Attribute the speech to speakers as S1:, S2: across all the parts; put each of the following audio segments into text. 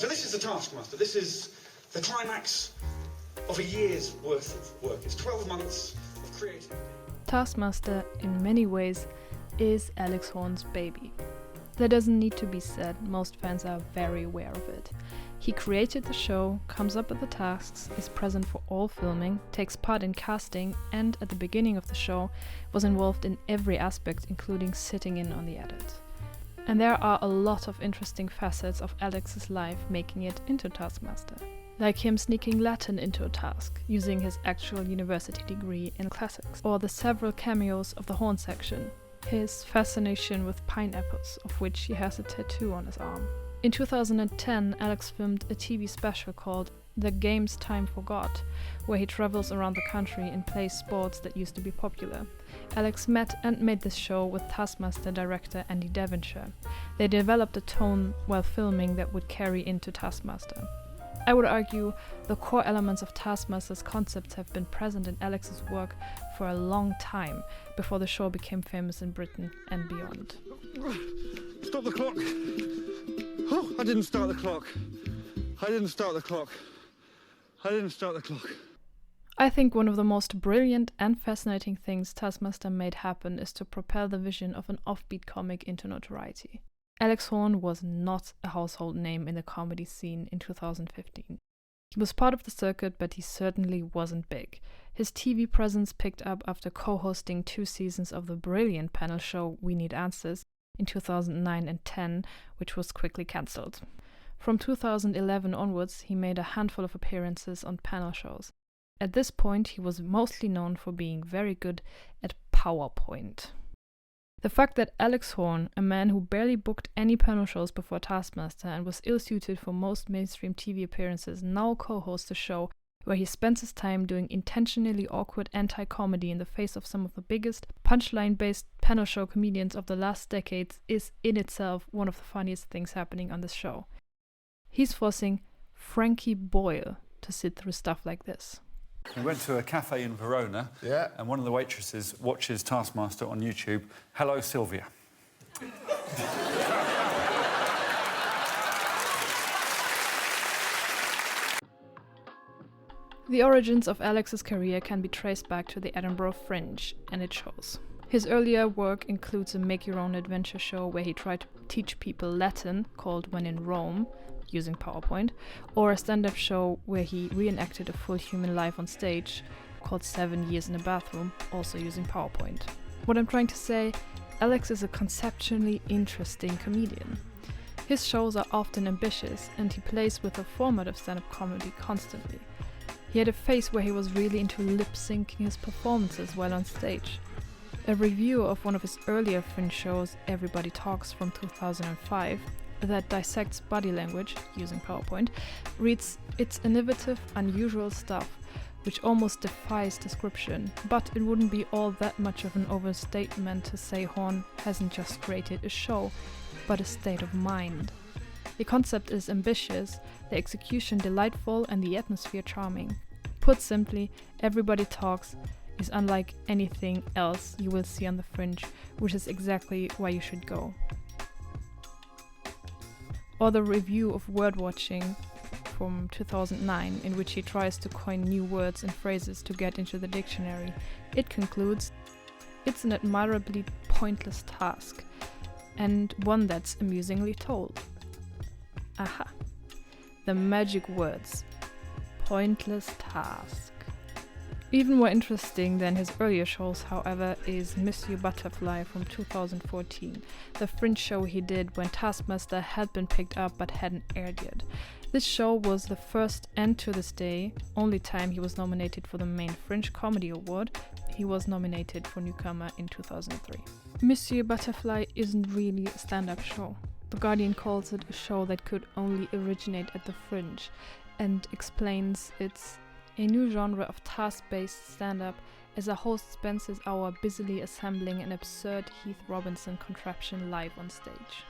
S1: So this is the Taskmaster. This is the climax of a year's worth of work. It's 12 months of creativity.
S2: Taskmaster, in many ways, is Alex Horne's baby. That doesn't need to be said, most fans are very aware of it. He created the show, comes up with the tasks, is present for all filming, takes part in casting, and at the beginning of the show was involved in every aspect, including sitting in on the edit. And there are a lot of interesting facets of Alex's life making it into Taskmaster. Like him sneaking Latin into a task, using his actual university degree in classics, or the several cameos of the Horne section, his fascination with pineapples, of which he has a tattoo on his arm. In 2010, Alex filmed a TV special called The Games Time Forgot, where he travels around the country and plays sports that used to be popular. Alex met and made this show with Taskmaster director Andy Devonshire. They developed a tone while filming that would carry into Taskmaster. I would argue the core elements of Taskmaster's concepts have been present in Alex's work for a long time, before the show became famous in Britain and beyond.
S1: Stop the clock! Oh, I didn't start the clock. I didn't start the clock. I didn't start the clock.
S2: I think one of the most brilliant and fascinating things Taskmaster made happen is to propel the vision of an offbeat comic into notoriety. Alex Horne was not a household name in the comedy scene in 2015. He was part of the circuit, but he certainly wasn't big. His TV presence picked up after co-hosting 2 seasons of the brilliant panel show We Need Answers in 2009 and 10, which was quickly cancelled. From 2011 onwards, he made a handful of appearances on panel shows. At this point, he was mostly known for being very good at PowerPoint. The fact that Alex Horne, a man who barely booked any panel shows before Taskmaster and was ill-suited for most mainstream TV appearances, now co-hosts a show where he spends his time doing intentionally awkward anti-comedy in the face of some of the biggest punchline-based panel show comedians of the last decades is in itself one of the funniest things happening on this show. He's forcing Frankie Boyle to sit through stuff like this.
S3: We went to a cafe in Verona, and one of the waitresses watches Taskmaster on YouTube. Hello, Sylvia.
S2: The origins of Alex's career can be traced back to the Edinburgh Fringe, and it shows. His earlier work includes a make-your-own-adventure show where he tried to teach people Latin, called When in Rome, using PowerPoint, or a stand-up show where he reenacted a full human life on stage, called 7 Years in a Bathroom, also using PowerPoint. What I'm trying to say, Alex is a conceptually interesting comedian. His shows are often ambitious, and he plays with the format of stand-up comedy constantly. He had a phase where he was really into lip-syncing his performances while on stage. A review of one of his earlier Fringe shows, Everybody Talks from 2005, that dissects body language, using PowerPoint, reads, "It's innovative, unusual stuff, which almost defies description, but it wouldn't be all that much of an overstatement to say Horne hasn't just created a show, but a state of mind. The concept is ambitious, the execution delightful, and the atmosphere charming. Put simply, Everybody Talks is unlike anything else you will see on the Fringe, which is exactly why you should go." Or the review of Word Watching from 2009, in which he tries to coin new words and phrases to get into the dictionary. It concludes, "It's an admirably pointless task, and one that's amusingly told." Aha. The magic words. Pointless task. Even more interesting than his earlier shows, however, is Monsieur Butterfly from 2014, the Fringe show he did when Taskmaster had been picked up but hadn't aired yet. This show was the first and to this day only time he was nominated for the main Fringe Comedy Award. He was nominated for Newcomer in 2003. Monsieur Butterfly isn't really a stand-up show. The Guardian calls it a show that could only originate at the Fringe, and explains it's a new genre of task-based stand-up as a host spends his hour busily assembling an absurd Heath Robinson contraption live on stage.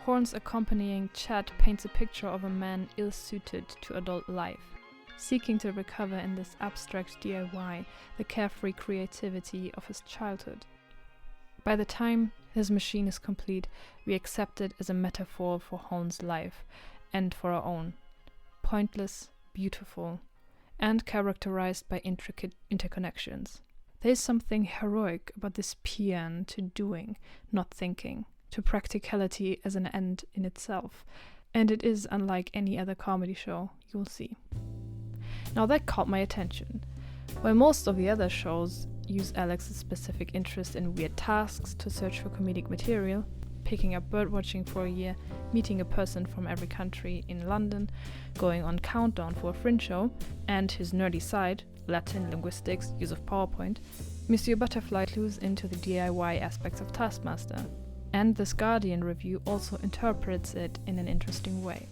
S2: Horne's accompanying chat paints a picture of a man ill-suited to adult life, seeking to recover in this abstract DIY the carefree creativity of his childhood. By the time his machine is complete, we accept it as a metaphor for Horne's life, and for our own. Pointless, beautiful, and characterized by intricate interconnections. There is something heroic about this paean to doing, not thinking, to practicality as an end in itself, and it is unlike any other comedy show you'll see. Now that caught my attention. While most of the other shows use Alex's specific interest in weird tasks to search for comedic material, picking up birdwatching for a year, meeting a person from every country in London, going on countdown for a fringe show, and his nerdy side, Latin, linguistics, use of PowerPoint, Monsieur Butterfly clues into the DIY aspects of Taskmaster, and this Guardian review also interprets it in an interesting way.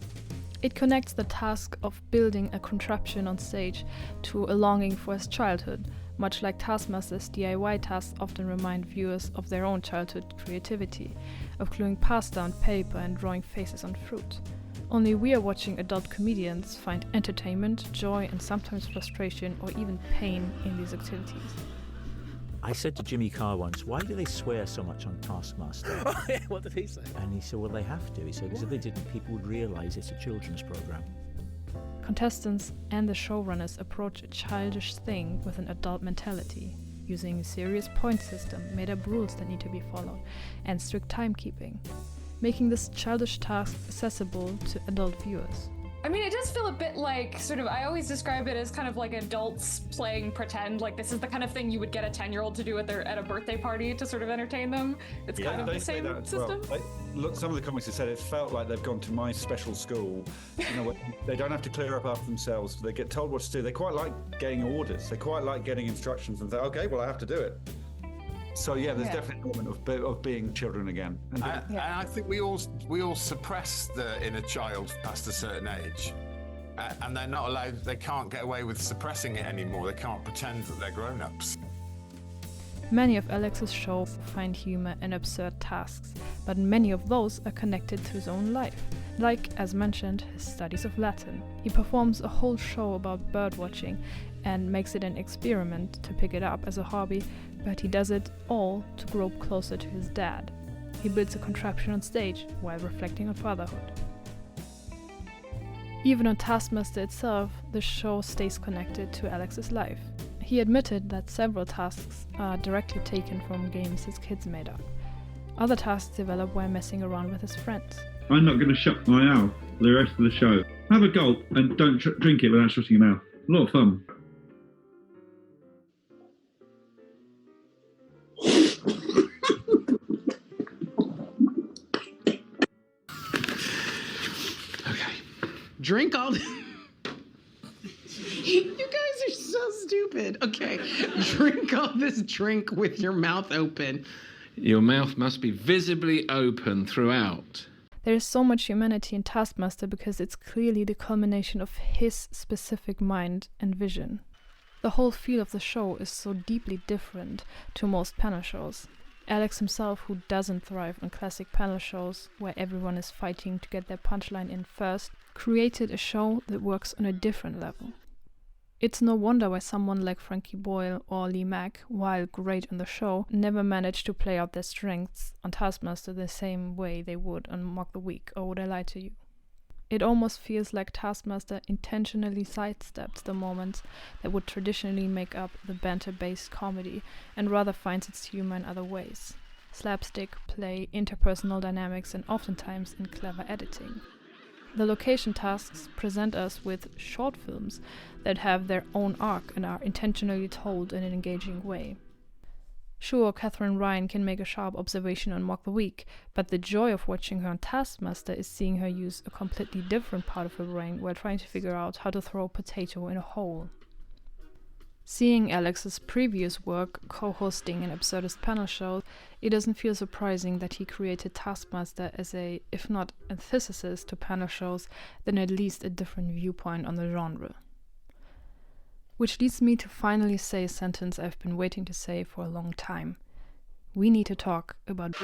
S2: It connects the task of building a contraption on stage to a longing for his childhood, much like Taskmaster's DIY tasks often remind viewers of their own childhood creativity, of gluing pasta on paper and drawing faces on fruit. Only we are watching adult comedians find entertainment, joy, and sometimes frustration or even pain in these activities.
S4: I said to Jimmy Carr once, why do they swear so much on Taskmaster?
S5: What did he say?
S4: And he said, well, they have to. He said, because if they didn't, people would realise it's a children's programme.
S2: Contestants and the showrunners approach a childish thing with an adult mentality, using a serious point system, made-up rules that need to be followed, and strict timekeeping, making this childish task accessible to adult viewers.
S6: I mean, it does feel a bit like, I always describe it as kind of like adults playing pretend, like this is the kind of thing you would get a 10-year-old to do at a birthday party to sort of entertain them. It's kind of the same system.
S1: Well. Look, some of the comics have said it felt like they've gone to my special school. They don't have to clear up after themselves. They get told what to do. They quite like getting orders. They quite like getting instructions and say, okay, well, I have to do it. So yeah, there's definitely an element of being children again. And
S5: I think we all suppress the inner child past a certain age, and they're not allowed. They can't get away with suppressing it anymore. They can't pretend that they're grown-ups.
S2: Many of Alex's shows find humor in absurd tasks, but many of those are connected to his own life. Like, as mentioned, his studies of Latin. He performs a whole show about birdwatching and makes it an experiment to pick it up as a hobby, but he does it all to grow closer to his dad. He builds a contraption on stage while reflecting on fatherhood. Even on Taskmaster itself, the show stays connected to Alex's life. He admitted that several tasks are directly taken from games his kids made up. Other tasks develop while messing around with his friends.
S7: I'm not going to shut my mouth for the rest of the show. Have a gulp and don't drink it without shutting your mouth. A lot of fun.
S8: Drink all. You guys are so stupid. Okay, drink all this drink with your mouth open. Your mouth must be visibly open throughout.
S2: There is so much humanity in Taskmaster because it's clearly the culmination of his specific mind and vision. The whole feel of the show is so deeply different to most panel shows. Alex himself, who doesn't thrive on classic panel shows where everyone is fighting to get their punchline in first, created a show that works on a different level. It's no wonder why someone like Frankie Boyle or Lee Mack, while great on the show, never managed to play out their strengths on Taskmaster the same way they would on Mock the Week or Would I Lie to You. It almost feels like Taskmaster intentionally sidesteps the moments that would traditionally make up the banter-based comedy and rather finds its humor in other ways. Slapstick, play, interpersonal dynamics, and oftentimes in clever editing. The location tasks present us with short films that have their own arc and are intentionally told in an engaging way. Sure, Catherine Ryan can make a sharp observation on Mock the Week, but the joy of watching her on Taskmaster is seeing her use a completely different part of her brain while trying to figure out how to throw a potato in a hole. Seeing Alex's previous work co-hosting an absurdist panel show, it doesn't feel surprising that he created Taskmaster as a, if not antithesis to panel shows, then at least a different viewpoint on the genre. Which leads me to finally say a sentence I've been waiting to say for a long time. We need to talk about...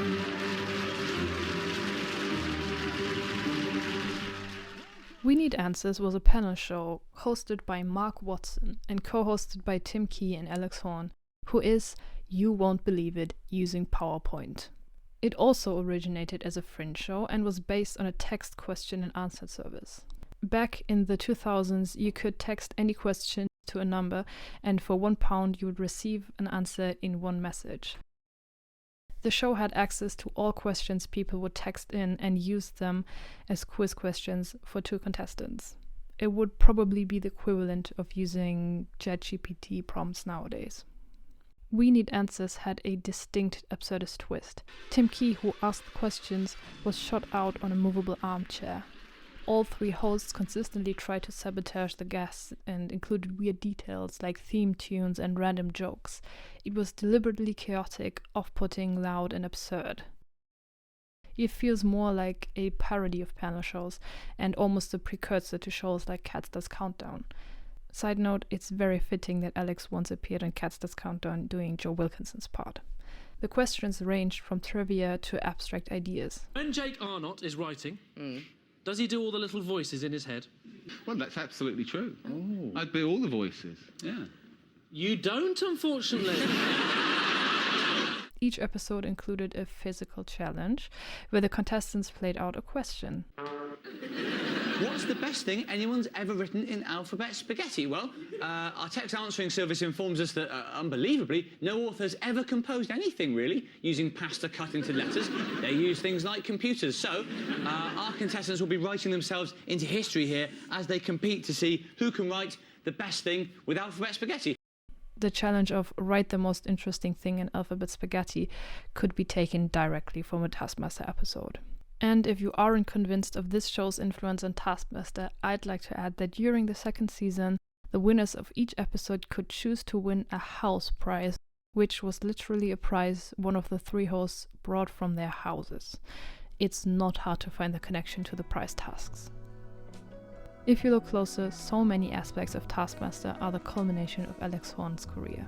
S2: We Need Answers was a panel show hosted by Mark Watson and co-hosted by Tim Key and Alex Horne, who is, you won't believe it, using PowerPoint. It also originated as a fringe show and was based on a text question and answer service. Back in the 2000s, you could text any question to a number, and for £1 you would receive an answer in one message. The show had access to all questions people would text in and used them as quiz questions for 2 contestants. It would probably be the equivalent of using ChatGPT prompts nowadays. We Need Answers had a distinct absurdist twist. Tim Key, who asked the questions, was shot out on a movable armchair. All 3 hosts consistently tried to sabotage the guests and included weird details like theme tunes and random jokes. It was deliberately chaotic, off-putting, loud, and absurd. It feels more like a parody of panel shows and almost a precursor to shows like Cats Does Countdown. Side note, it's very fitting that Alex once appeared on Cats Does Countdown doing Joe Wilkinson's part. The questions ranged from trivia to abstract ideas.
S9: When Jake Arnott is writing, does he do all the little voices in his head?
S8: Well, that's absolutely true. Oh. I'd be all the voices.
S9: Yeah. You don't, unfortunately.
S2: Each episode included a physical challenge where the contestants played out a question.
S10: What's the best thing anyone's ever written in alphabet spaghetti? Well, our text answering service informs us that, unbelievably, no author's ever composed anything, really, using pasta cut into letters. They use things like computers. So, our contestants will be writing themselves into history here as they compete to see who can write the best thing with alphabet spaghetti.
S2: The challenge of write the most interesting thing in alphabet spaghetti could be taken directly from a Taskmaster episode. And if you aren't convinced of this show's influence on Taskmaster, I'd like to add that during the 2nd season, the winners of each episode could choose to win a house prize, which was literally a prize one of the 3 hosts brought from their houses. It's not hard to find the connection to the prize tasks. If you look closer, so many aspects of Taskmaster are the culmination of Alex Horne's career.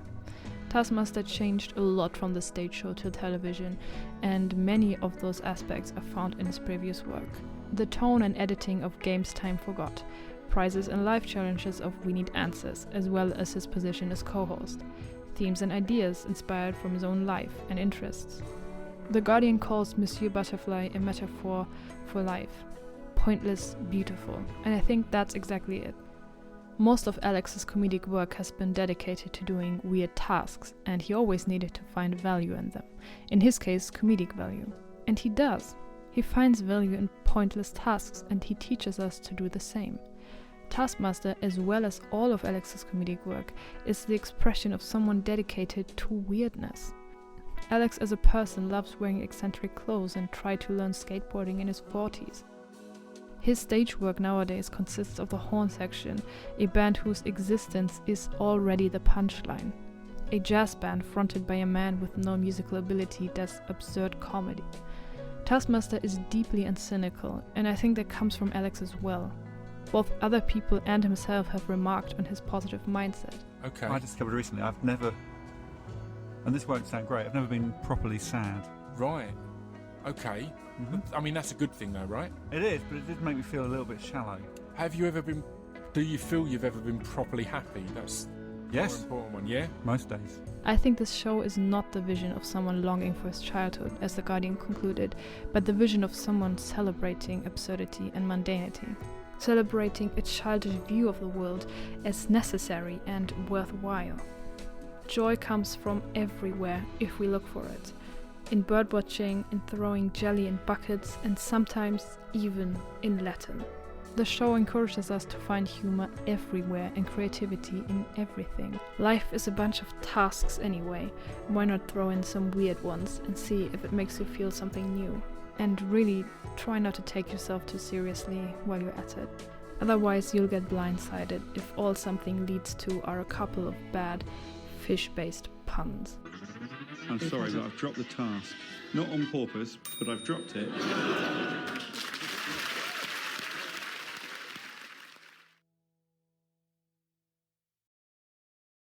S2: Taskmaster changed a lot from the stage show to television, and many of those aspects are found in his previous work. The tone and editing of Games Time Forgot, prizes and life challenges of We Need Answers, as well as his position as co-host, themes and ideas inspired from his own life and interests. The Guardian calls Monsieur Butterfly a metaphor for life. Pointless, beautiful, and I think that's exactly it. Most of Alex's comedic work has been dedicated to doing weird tasks, and he always needed to find value in them. In his case, comedic value. And he does. He finds value in pointless tasks, and he teaches us to do the same. Taskmaster, as well as all of Alex's comedic work, is the expression of someone dedicated to weirdness. Alex as a person loves wearing eccentric clothes and tried to learn skateboarding in his 40s. His stage work nowadays consists of the Horne section, a band whose existence is already the punchline. A jazz band fronted by a man with no musical ability does absurd comedy. Taskmaster is deeply and cynical, and I think that comes from Alex as well. Both other people and himself have remarked on his positive mindset.
S3: Okay. I discovered recently I've never, and this won't sound great, I've never been properly sad.
S11: Right. Okay. Mm-hmm. I mean, that's a good thing though, right?
S3: It is, but it did make me feel a little bit shallow.
S11: Do you feel you've ever been properly happy? That's
S3: yes.
S11: The more important one, yeah?
S3: Most days.
S2: I think this show is not the vision of someone longing for his childhood, as The Guardian concluded, but the vision of someone celebrating absurdity and mundanity. Celebrating a childish view of the world as necessary and worthwhile. Joy comes from everywhere if we look for it. In birdwatching, in throwing jelly in buckets, and sometimes even in Latin. The show encourages us to find humor everywhere and creativity in everything. Life is a bunch of tasks anyway. Why not throw in some weird ones and see if it makes you feel something new? And really, try not to take yourself too seriously while you're at it. Otherwise, you'll get blindsided if all something leads to are a couple of bad, fish-based puns.
S7: I'm sorry, but I've dropped the task. Not on purpose, but I've dropped it.